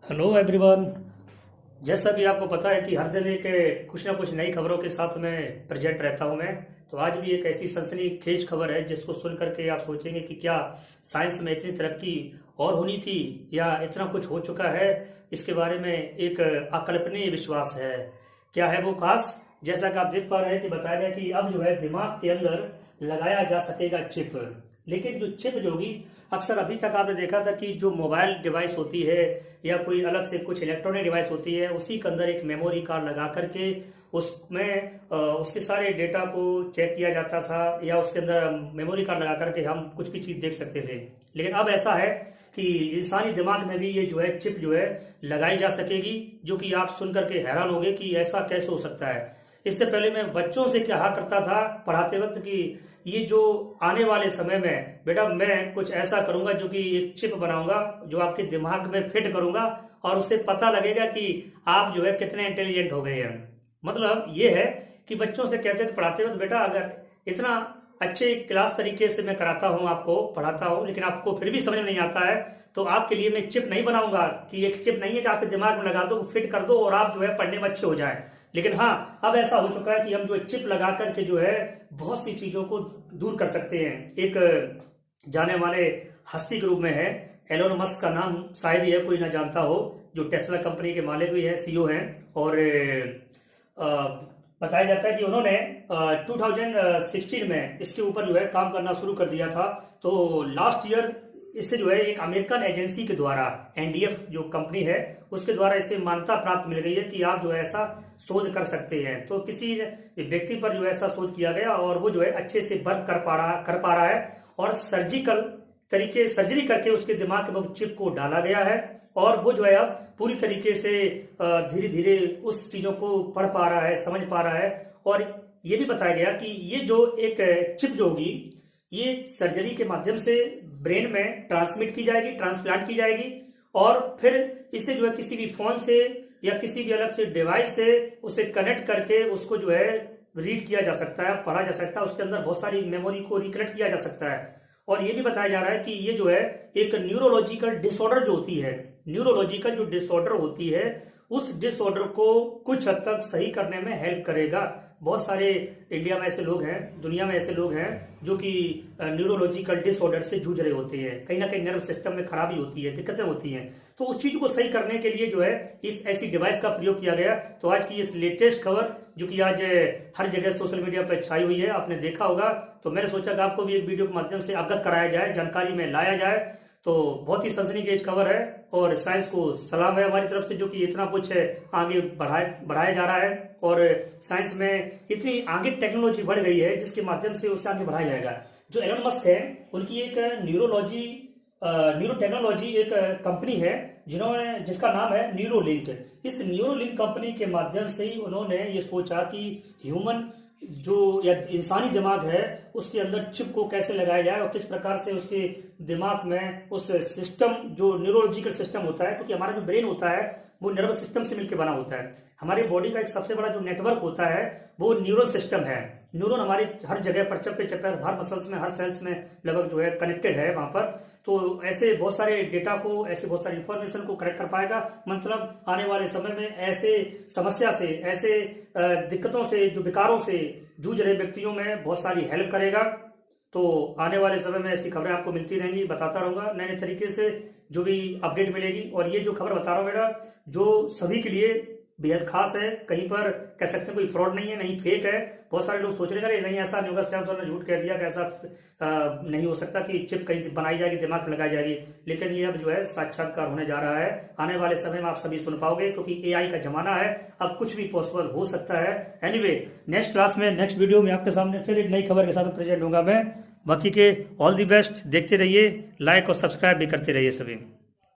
Hello everyone. जैसा कि आपको पता है कि हर दिन एक कुछ ना कुछ नई खबरों के साथ में प्रेजेंट रहता हूं मैं। तो आज भी एक ऐसी सनसनीखेज खबर है जिसको सुन करके आप सोचेंगे कि क्या साइंस में इतनी तरक्की और होनी थी या इतना कुछ हो चुका है। इसके बारे में एक अकल्पनीय विश्वास है। क्या है वो खास? जैसा कि आप देख पा रहे हैं कि बताया गया कि अब जो है दिमाग के अंदर लगाया जा सकेगा चिप। लेकिन जो चिप जो होगी, अक्सर अभी तक आपने देखा था कि जो मोबाइल डिवाइस होती है या कोई अलग से कुछ इलेक्ट्रॉनिक डिवाइस होती है, उसी के अंदर एक मेमोरी कार्ड लगा करके उसमें उसके सारे डेटा को चेक किया जाता था या उसके अंदर मेमोरी कार्ड लगा करके हम कुछ भी चीज देख सकते थे। लेकिन अब ऐसा है कि इंसानी दिमाग में भी ये जो है चिप जो है लगाई जा सकेगी, जो कि आप सुन करके हैरान होंगे कि ऐसा कैसे हो सकता है। इससे पहले मैं बच्चों से कहा करता था पढ़ाते वक्त कि ये जो आने वाले समय में बेटा मैं कुछ ऐसा करूंगा जो कि एक चिप बनाऊंगा जो आपके दिमाग में फिट करूंगा और उससे पता लगेगा कि आप जो है कितने इंटेलिजेंट हो गए हैं। मतलब ये है कि बच्चों से कहते थे पढ़ाते वक्त, बेटा अगर इतना अच्छे क्लास तरीके से मैं कराता हूँ, आपको पढ़ाता हूँ, लेकिन आपको फिर भी समझ नहीं आता है तो आपके लिए मैं चिप नहीं बनाऊंगा। कि एक चिप नहीं है कि आपके दिमाग में लगा दो, फिट कर दो और आप जो है पढ़ने में अच्छे हो जाए। लेकिन हाँ, अब ऐसा हो चुका है कि हम जो चिप लगा करके जो है बहुत सी चीजों को दूर कर सकते हैं। एक जाने माने हस्ती के रूप में है एलोन मस्क का नाम, शायद यह कोई ना जानता हो, जो टेस्ला कंपनी के मालिक भी है, सीईओ हैं। और बताया जाता है कि उन्होंने 2016 में इसके ऊपर जो है काम करना शुरू कर दिया था। तो लास्ट ईयर इससे जो है एक अमेरिकन एजेंसी के द्वारा, एनडीएफ जो कंपनी है उसके द्वारा इसे मान्यता प्राप्त मिल गई है कि आप जो है ऐसा शोध कर सकते हैं। तो किसी व्यक्ति पर जो है ऐसा शोध किया गया और वो जो है अच्छे से वर्क कर पा रहा है और सर्जरी करके उसके दिमाग में चिप को डाला गया है और वो जो है अब पूरी तरीके से धीरे धीरे उस चीजों को पढ़ पा रहा है, समझ पा रहा है। और ये भी बताया गया कि ये जो एक चिप जो होगी ये सर्जरी के माध्यम से ब्रेन में ट्रांसमिट की जाएगी, ट्रांसप्लांट की जाएगी और फिर इसे जो है किसी भी फोन से या किसी भी अलग से डिवाइस से उसे कनेक्ट करके उसको जो है रीड किया जा सकता है, पढ़ा जा सकता है। उसके अंदर बहुत सारी मेमोरी को रिकलेक्ट किया जा सकता है। और ये भी बताया जा रहा है कि ये जो है एक न्यूरोलॉजिकल डिसऑर्डर जो होती है, न्यूरोलॉजिकल जो डिसऑर्डर होती है उस डिसऑर्डर को कुछ हद तक सही करने में हेल्प करेगा। बहुत सारे इंडिया में ऐसे लोग हैं, दुनिया में ऐसे लोग हैं जो कि न्यूरोलॉजिकल डिसऑर्डर से जूझ रहे होते हैं। कहीं ना कहीं नर्व सिस्टम में खराबी होती है, दिक्कतें होती हैं। तो उस चीज को सही करने के लिए जो है इस ऐसी डिवाइस का प्रयोग किया गया। तो आज की इस लेटेस्ट खबर जो कि आज हर जगह सोशल मीडिया पर छाई हुई है, आपने देखा होगा, तो मैंने सोचा कि आपको भी एक वीडियो के माध्यम से अवगत कराया जाए, जानकारी में लाया जाए। तो बहुत ही सनसनीखेज खबर है और साइंस को सलाम है हमारी तरफ से, जो कि इतना कुछ है आगे बढ़ाया जा रहा है। और साइंस में इतनी आगे टेक्नोलॉजी बढ़ गई है जिसके माध्यम से उसे आगे बढ़ाया जाएगा। जो एलन मस्क है उनकी एक न्यूरो टेक्नोलॉजी एक कंपनी है जिसका नाम है न्यूरोलिंक। इस न्यूरोलिंक कंपनी के माध्यम से ही उन्होंने ये सोचा कि ह्यूमन जो या इंसानी दिमाग है उसके अंदर चिप को कैसे लगाया जाए और किस प्रकार से उसके दिमाग में उस सिस्टम जो न्यूरोलॉजिकल सिस्टम होता है, क्योंकि हमारा जो ब्रेन होता है वो नर्वस सिस्टम से मिलकर बना होता है। हमारी बॉडी का एक सबसे बड़ा जो नेटवर्क होता है वो न्यूरल सिस्टम है। न्यूरॉन हमारे हर जगह पर चप्पे हर मसल्स में, हर सेल्स में लगभग जो है कनेक्टेड है वहां पर। तो ऐसे बहुत सारे डेटा को, ऐसे बहुत सारी इंफॉर्मेशन को करेक्ट कर पाएगा। मतलब आने वाले समय में ऐसे समस्या से, ऐसे दिक्कतों से, जो विकारों से जूझ रहे व्यक्तियों में बहुत सारी हेल्प करेगा। तो आने वाले समय में ऐसी खबरें आपको मिलती रहेंगी, बताता रहूंगा नए नए तरीके से जो भी अपडेट मिलेगी। और ये जो खबर बता रहा हूँ मेरा, जो सभी के लिए बेहद खास है, कहीं पर कह सकते हैं कोई फ्रॉड नहीं है, नहीं फेक है। बहुत सारे लोग सोच रहे हैं नहीं ऐसा नहीं होगा, श्याम सर ने झूठ कह दिया कि ऐसा नहीं हो सकता कि चिप कहीं बनाई जाएगी, दिमाग में लगाई जाएगी। लेकिन ये अब जो है साक्षात्कार होने जा रहा है। आने वाले समय में आप सभी सुन पाओगे, क्योंकि एआई का जमाना है, अब कुछ भी पॉसिबल हो सकता है। एनीवे, नेक्स्ट क्लास में, नेक्स्ट वीडियो में आपके सामने फिर एक नई खबर के साथ प्रेजेंट होगा मैं। बाकी के ऑल दी बेस्ट, देखते रहिए, लाइक और सब्सक्राइब भी करते रहिए सभी।